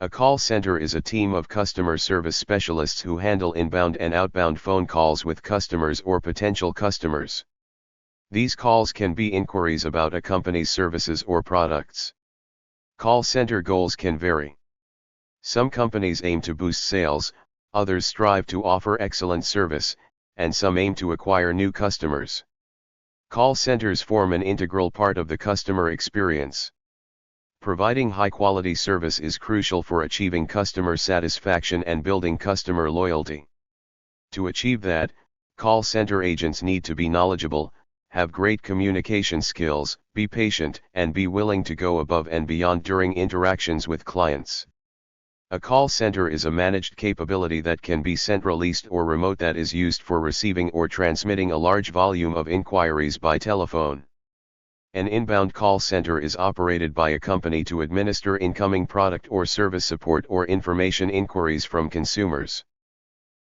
A call center is a team of customer service specialists who handle inbound and outbound phone calls with customers or potential customers. These calls can be inquiries about a company's services or products. Call center goals can vary. Some companies aim to boost sales, others strive to offer excellent service, and some aim to acquire new customers. Call centers form an integral part of the customer experience. Providing high-quality service is crucial for achieving customer satisfaction and building customer loyalty. To achieve that, call center agents need to be knowledgeable, have great communication skills, be patient, and be willing to go above and beyond during interactions with clients. A call center is a managed capability that can be centralized or remote that is used for receiving or transmitting a large volume of inquiries by telephone. An inbound call center is operated by a company to administer incoming product or service support or information inquiries from consumers.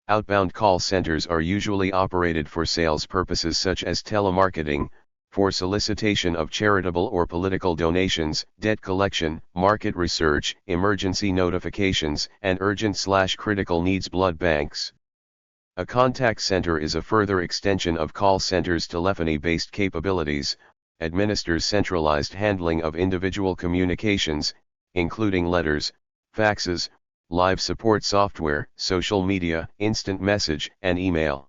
Outbound call centers are usually operated for sales purposes such as telemarketing, for solicitation of charitable or political donations, debt collection, market research, emergency notifications, and urgent/critical needs blood banks. A contact center is a further extension of call centers' telephony-based capabilities, administers centralized handling of individual communications, including letters, faxes, live support software, social media, instant message, and email.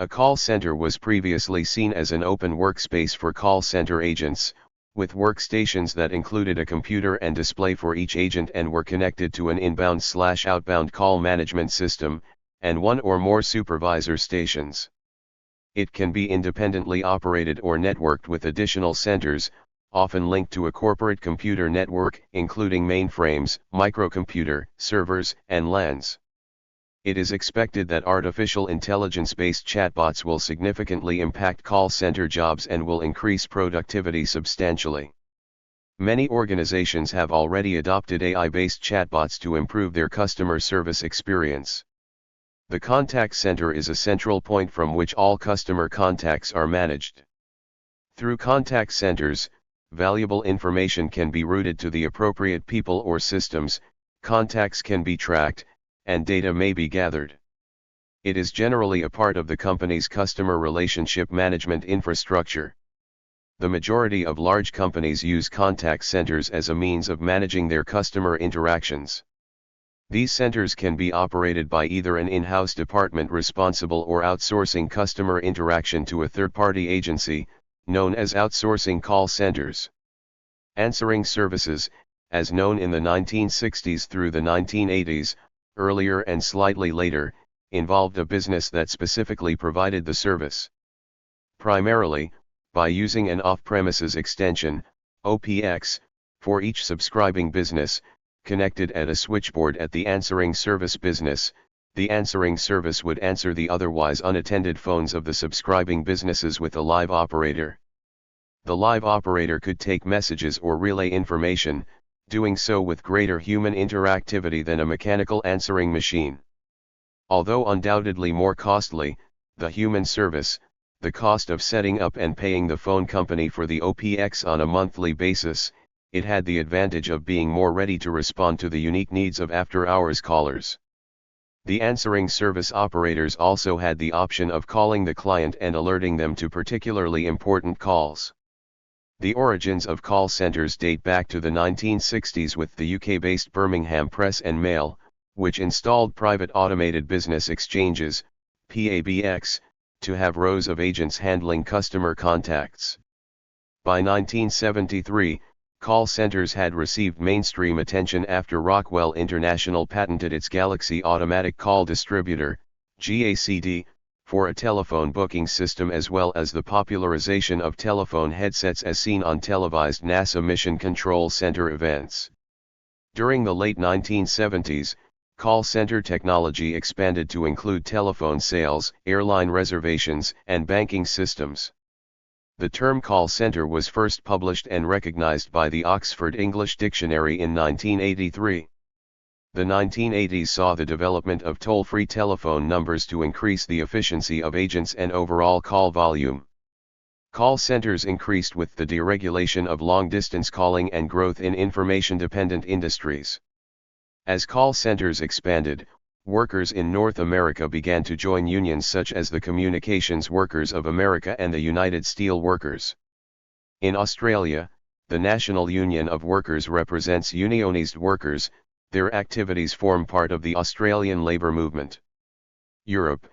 A call center was previously seen as an open workspace for call center agents, with workstations that included a computer and display for each agent and were connected to an inbound/outbound call management system, and one or more supervisor stations. It can be independently operated or networked with additional centers, often linked to a corporate computer network, including mainframes, microcomputer, servers, and LANs. It is expected that artificial intelligence-based chatbots will significantly impact call center jobs and will increase productivity substantially. Many organizations have already adopted AI-based chatbots to improve their customer service experience. The contact center is a central point from which all customer contacts are managed. Through contact centers, valuable information can be routed to the appropriate people or systems, contacts can be tracked, and data may be gathered. It is generally a part of the company's customer relationship management infrastructure. The majority of large companies use contact centers as a means of managing their customer interactions. These centers can be operated by either an in-house department responsible or outsourcing customer interaction to a third-party agency, known as outsourcing call centers. Answering services, as known in the 1960s through the 1980s, earlier and slightly later, involved a business that specifically provided the service. Primarily, by using an off-premises extension, OPX, for each subscribing business, connected at a switchboard at the answering service business, the answering service would answer the otherwise unattended phones of the subscribing businesses with a live operator. The live operator could take messages or relay information, doing so with greater human interactivity than a mechanical answering machine. Although undoubtedly more costly, the human service, the cost of setting up and paying the phone company for the OPX on a monthly basis, it had the advantage of being more ready to respond to the unique needs of after-hours callers. The answering service operators also had the option of calling the client and alerting them to particularly important calls. The origins of call centers date back to the 1960s with the UK-based Birmingham Press and Mail, which installed private automated business exchanges, PABX, to have rows of agents handling customer contacts. By 1973, call centers had received mainstream attention after Rockwell International patented its Galaxy Automatic Call Distributor, GACD, for a telephone booking system as well as the popularization of telephone headsets as seen on televised NASA Mission Control Center events. During the late 1970s, call center technology expanded to include telephone sales, airline reservations, and banking systems. The term call center was first published and recognized by the Oxford English Dictionary in 1983. The 1980s saw the development of toll-free telephone numbers to increase the efficiency of agents and overall call volume. Call centers increased with the deregulation of long-distance calling and growth in information-dependent industries. As call centers expanded, workers in North America began to join unions such as the Communications Workers of America and the United Steel Workers. In Australia, the National Union of Workers represents unionised workers. Their activities form part of the Australian labour movement. Europe,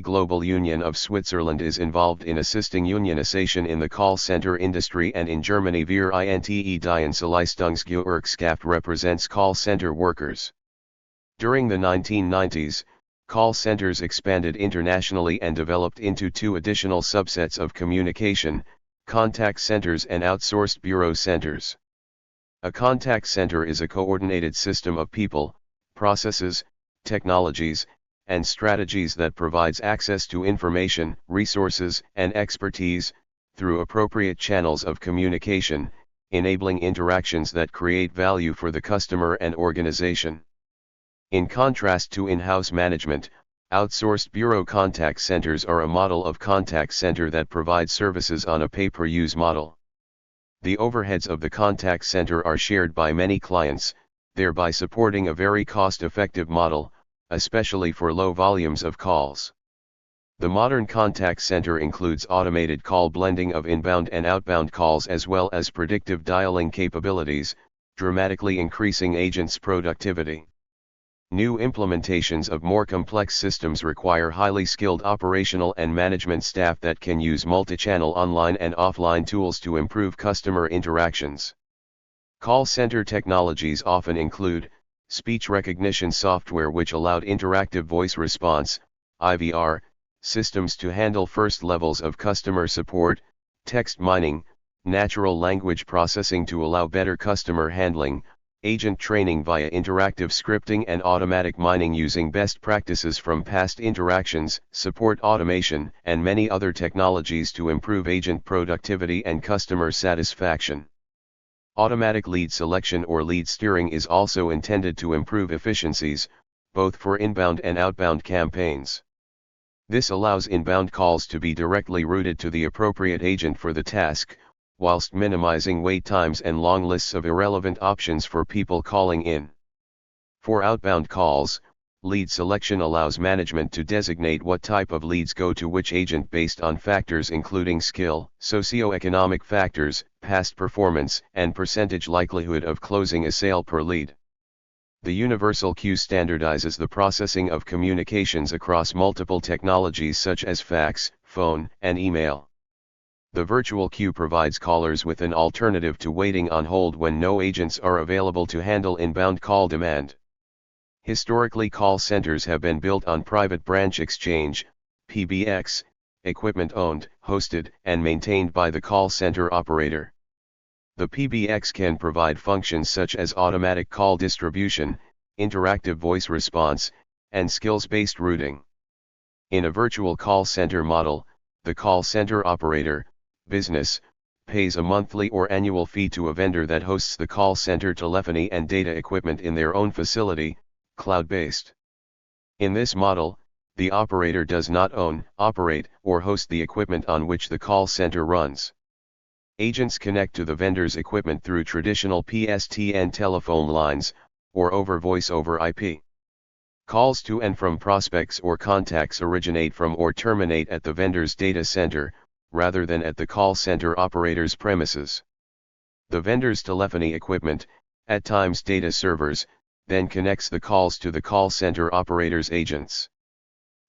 Global Union of Switzerland is involved in assisting unionisation in the call centre industry, and in Germany Wir Dienstleistungsgewerkschaft represents call centre workers. During the 1990s, call centers expanded internationally and developed into two additional subsets of communication: contact centers and outsourced bureau centers. A contact center is a coordinated system of people, processes, technologies, and strategies that provides access to information, resources, and expertise, through appropriate channels of communication, enabling interactions that create value for the customer and organization. In contrast to in-house management, outsourced bureau contact centers are a model of contact center that provides services on a pay-per-use model. The overheads of the contact center are shared by many clients, thereby supporting a very cost-effective model, especially for low volumes of calls. The modern contact center includes automated call blending of inbound and outbound calls, as well as predictive dialing capabilities, dramatically increasing agents' productivity. New implementations of more complex systems require highly skilled operational and management staff that can use multi-channel online and offline tools to improve customer interactions. Call center technologies often include speech recognition software, which allowed interactive voice response (IVR) systems to handle first levels of customer support, text mining, natural language processing to allow better customer handling, agent training via interactive scripting and automatic mining using best practices from past interactions, support automation, and many other technologies to improve agent productivity and customer satisfaction. Automatic lead selection or lead steering is also intended to improve efficiencies, both for inbound and outbound campaigns. This allows inbound calls to be directly routed to the appropriate agent for the task, whilst minimizing wait times and long lists of irrelevant options for people calling in. For outbound calls, lead selection allows management to designate what type of leads go to which agent based on factors including skill, socioeconomic factors, past performance, and percentage likelihood of closing a sale per lead. The universal queue standardizes the processing of communications across multiple technologies such as fax, phone, and email. The virtual queue provides callers with an alternative to waiting on hold when no agents are available to handle inbound call demand. Historically, call centers have been built on private branch exchange (PBX) equipment owned, hosted, and maintained by the call center operator. The PBX can provide functions such as automatic call distribution, interactive voice response, and skills-based routing. In a virtual call center model, the call center operator, business, pays a monthly or annual fee to a vendor that hosts the call center telephony and data equipment in their own facility, cloud-based. In this model, the operator does not own, operate, or host the equipment on which the call center runs. Agents connect to the vendor's equipment through traditional PSTN telephone lines, or over voice over IP. Calls to and from prospects or contacts originate from or terminate at the vendor's data center, rather than at the call center operator's premises. The vendor's telephony equipment, at times data servers, then connects the calls to the call center operator's agents.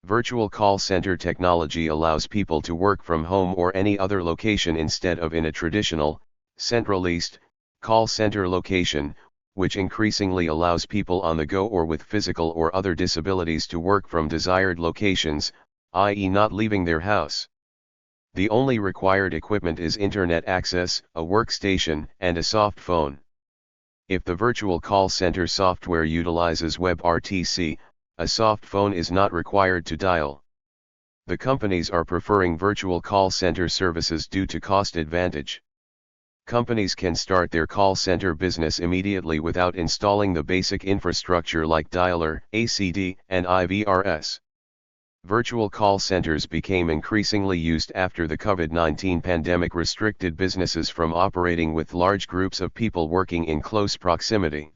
Virtual call center technology allows people to work from home or any other location instead of in a traditional, centralized, call center location, which increasingly allows people on the go or with physical or other disabilities to work from desired locations, i.e. not leaving their house. The only required equipment is internet access, a workstation, and a soft phone. If the virtual call center software utilizes WebRTC, a soft phone is not required to dial. The companies are preferring virtual call center services due to cost advantage. Companies can start their call center business immediately without installing the basic infrastructure like dialer, ACD, and IVRS. Virtual call centers became increasingly used after the COVID-19 pandemic restricted businesses from operating with large groups of people working in close proximity.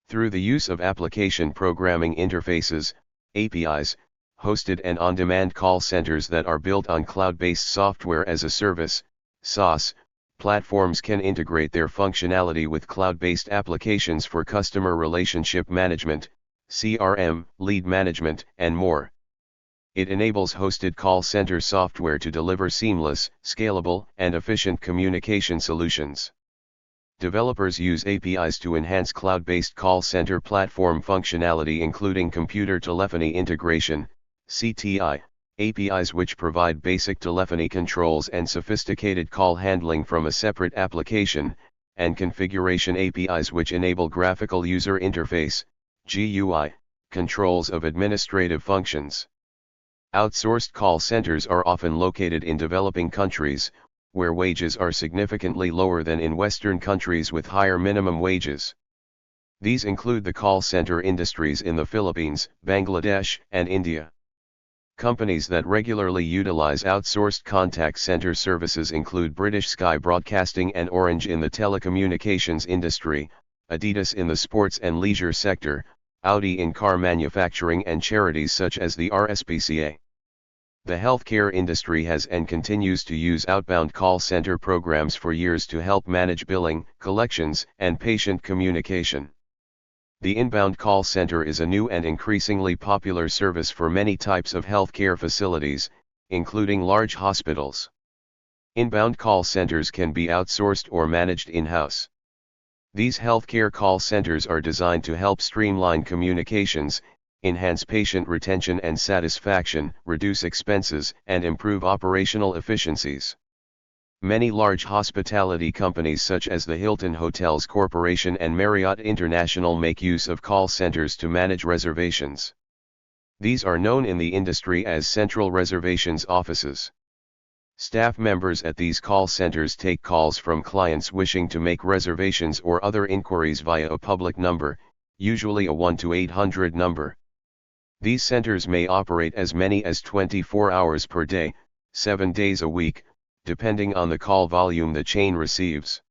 Through the use of application programming interfaces, APIs, hosted and on-demand call centers that are built on cloud-based software as a service, SaaS, platforms can integrate their functionality with cloud-based applications for customer relationship management, CRM, lead management, and more. It enables hosted call center software to deliver seamless, scalable, and efficient communication solutions. Developers use APIs to enhance cloud-based call center platform functionality, including computer telephony integration, CTI, APIs which provide basic telephony controls and sophisticated call handling from a separate application, and configuration APIs which enable graphical user interface, GUI, controls of administrative functions. Outsourced call centers are often located in developing countries, where wages are significantly lower than in Western countries with higher minimum wages. These include the call center industries in the Philippines, Bangladesh, and India. Companies that regularly utilize outsourced contact center services include British Sky Broadcasting and Orange in the telecommunications industry, Adidas in the sports and leisure sector, Audi in car manufacturing, and charities such as the RSPCA. The healthcare industry has and continues to use outbound call center programs for years to help manage billing, collections, and patient communication. The inbound call center is a new and increasingly popular service for many types of healthcare facilities, including large hospitals. Inbound call centers can be outsourced or managed in-house. These healthcare call centers are designed to help streamline communications, enhance patient retention and satisfaction, reduce expenses, and improve operational efficiencies. Many large hospitality companies such as the Hilton Hotels Corporation and Marriott International make use of call centers to manage reservations. These are known in the industry as central reservations offices. Staff members at these call centers take calls from clients wishing to make reservations or other inquiries via a public number, usually a 1-800 number. These centers may operate as many as 24 hours per day, 7 days a week, depending on the call volume the chain receives.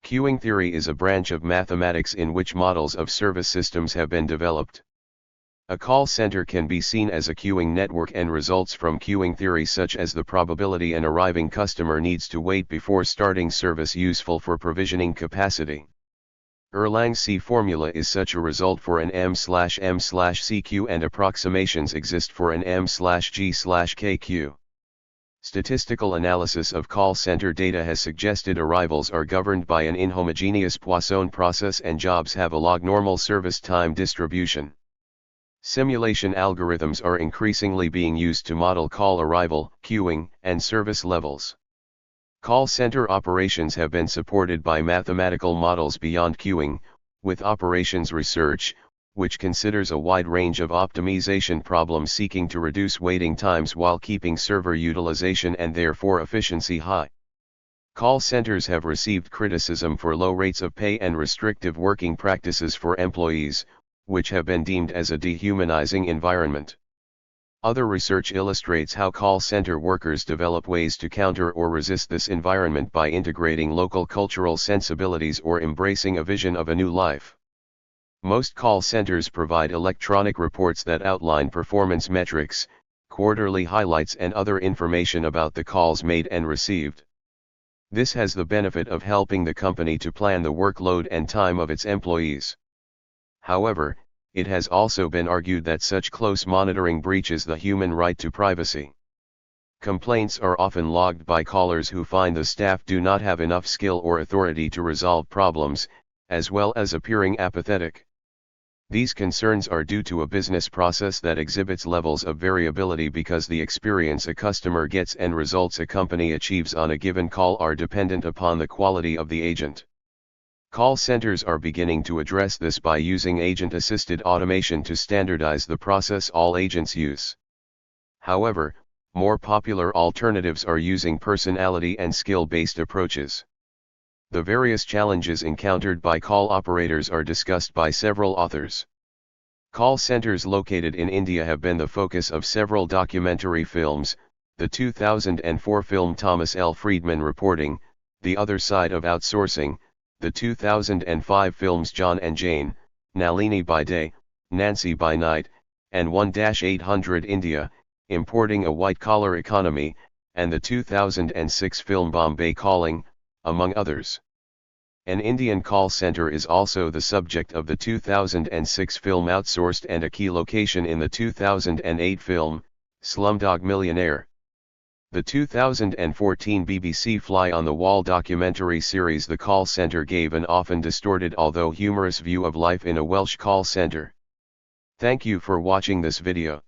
Queuing theory is a branch of mathematics in which models of service systems have been developed. A call center can be seen as a queuing network, and results from queuing theory such as the probability an arriving customer needs to wait before starting service useful for provisioning capacity. Erlang's C formula is such a result for an M/M/C queue, and approximations exist for an M/G/K queue. Statistical analysis of call center data has suggested arrivals are governed by an inhomogeneous Poisson process and jobs have a log-normal service time distribution. Simulation algorithms are increasingly being used to model call arrival, queuing, and service levels. Call center operations have been supported by mathematical models beyond queuing, with operations research, which considers a wide range of optimization problems seeking to reduce waiting times while keeping server utilization and therefore efficiency high. Call centers have received criticism for low rates of pay and restrictive working practices for employees, which have been deemed as a dehumanizing environment. Other research illustrates how call center workers develop ways to counter or resist this environment by integrating local cultural sensibilities or embracing a vision of a new life. Most call centers provide electronic reports that outline performance metrics, quarterly highlights, and other information about the calls made and received. This has the benefit of helping the company to plan the workload and time of its employees. However, it has also been argued that such close monitoring breaches the human right to privacy. Complaints are often logged by callers who find the staff do not have enough skill or authority to resolve problems, as well as appearing apathetic. These concerns are due to a business process that exhibits levels of variability because the experience a customer gets and results a company achieves on a given call are dependent upon the quality of the agent. Call centers are beginning to address this by using agent-assisted automation to standardize the process all agents use. However, more popular alternatives are using personality and skill-based approaches. The various challenges encountered by call operators are discussed by several authors. Call centers located in India have been the focus of several documentary films, the 2004 film Thomas L. Friedman Reporting, The Other Side of Outsourcing, the 2005 films John and Jane, Nalini by day, Nancy by night, and 1-800 India, importing a white-collar economy, and the 2006 film Bombay Calling, among others. An Indian call center is also the subject of the 2006 film Outsourced and a key location in the 2008 film, Slumdog Millionaire. The 2014 BBC Fly on the Wall documentary series The Call Centre gave an often distorted although humorous view of life in a Welsh call centre. Thank you for watching this video.